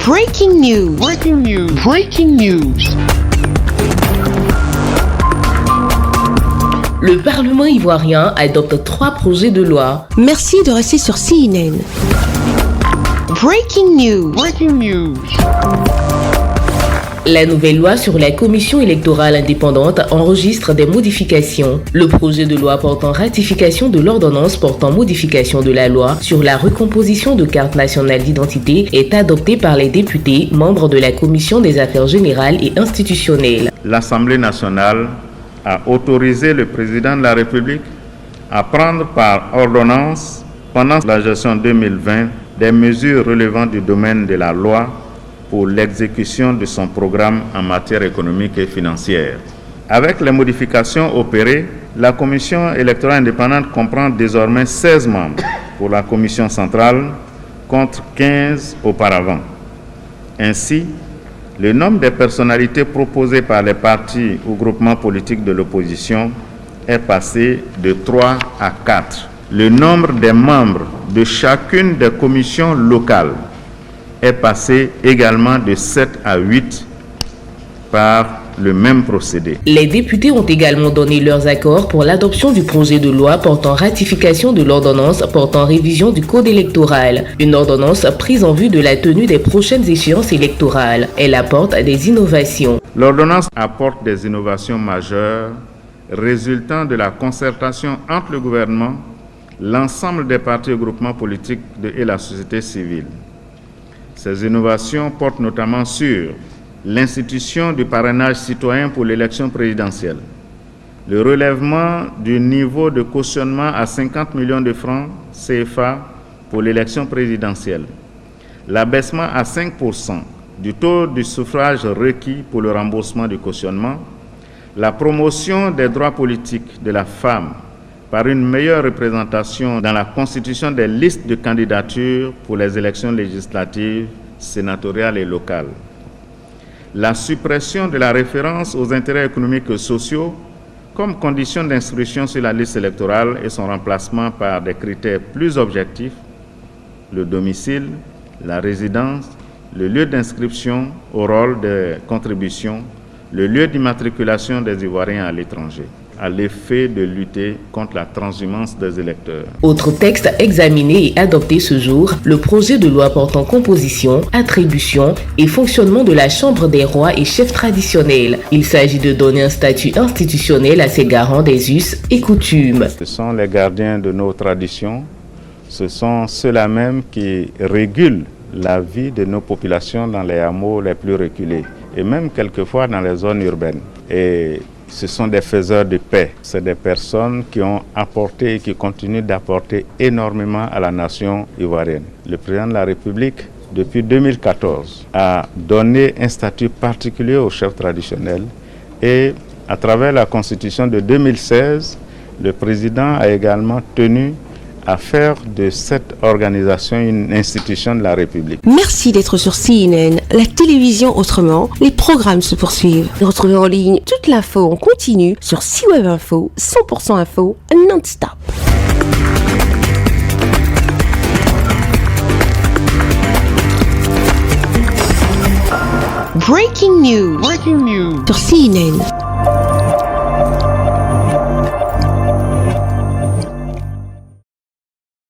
Breaking news. Breaking news. Breaking news. Le Parlement ivoirien adopte 3 projets de loi. Merci de rester sur CNN. Breaking news. Breaking news. La nouvelle loi sur la commission électorale indépendante enregistre des modifications. Le projet de loi portant ratification de l'ordonnance portant modification de la loi sur la recomposition de cartes nationales d'identité est adopté par les députés membres de la commission des affaires générales et institutionnelles. L'Assemblée nationale a autorisé le président de la République à prendre par ordonnance pendant la gestion 2020 des mesures relevant du domaine de la loi pour l'exécution de son programme en matière économique et financière. Avec les modifications opérées, la commission électorale indépendante comprend désormais 16 membres pour la commission centrale contre 15 auparavant. Ainsi, le nombre des personnalités proposées par les partis ou groupements politiques de l'opposition est passé de 3 à 4. Le nombre des membres de chacune des commissions locales est passé également de 7 à 8 par le même procédé. Les députés ont également donné leurs accords pour l'adoption du projet de loi portant ratification de l'ordonnance portant révision du code électoral. Une ordonnance prise en vue de la tenue des prochaines échéances électorales. Elle apporte des innovations. L'ordonnance apporte des innovations majeures résultant de la concertation entre le gouvernement, l'ensemble des partis et groupements politiques et la société civile. Ces innovations portent notamment sur l'institution du parrainage citoyen pour l'élection présidentielle, le relèvement du niveau de cautionnement à 50 millions de francs CFA pour l'élection présidentielle, l'abaissement à 5% du taux du suffrage requis pour le remboursement du cautionnement, la promotion des droits politiques de la femme par une meilleure représentation dans la constitution des listes de candidatures pour les élections législatives, sénatoriales et locales. La suppression de la référence aux intérêts économiques et sociaux comme condition d'inscription sur la liste électorale et son remplacement par des critères plus objectifs, le domicile, la résidence, le lieu d'inscription au rôle des contributions, le lieu d'immatriculation des Ivoiriens à l'étranger, à l'effet de lutter contre la transhumance des électeurs. Autre texte examiné et adopté ce jour, le projet de loi portant composition, attribution et fonctionnement de la Chambre des rois et chefs traditionnels. Il s'agit de donner un statut institutionnel à ces garants des us et coutumes. Ce sont les gardiens de nos traditions, ce sont ceux-là même qui régulent la vie de nos populations dans les hameaux les plus reculés et même quelquefois dans les zones urbaines. Et ce sont des faiseurs de paix. C'est des personnes qui ont apporté et qui continuent d'apporter énormément à la nation ivoirienne. Le président de la République, depuis 2014, a donné un statut particulier aux chefs traditionnels et à travers la Constitution de 2016, le président a également tenu à faire de cette organisation une institution de la République. Merci d'être sur CNN, la télévision autrement. Les programmes se poursuivent. Retrouvez en ligne toute l'info en continu sur C-Web Info, 100% info, non-stop. Breaking news. Breaking news. Sur CNN.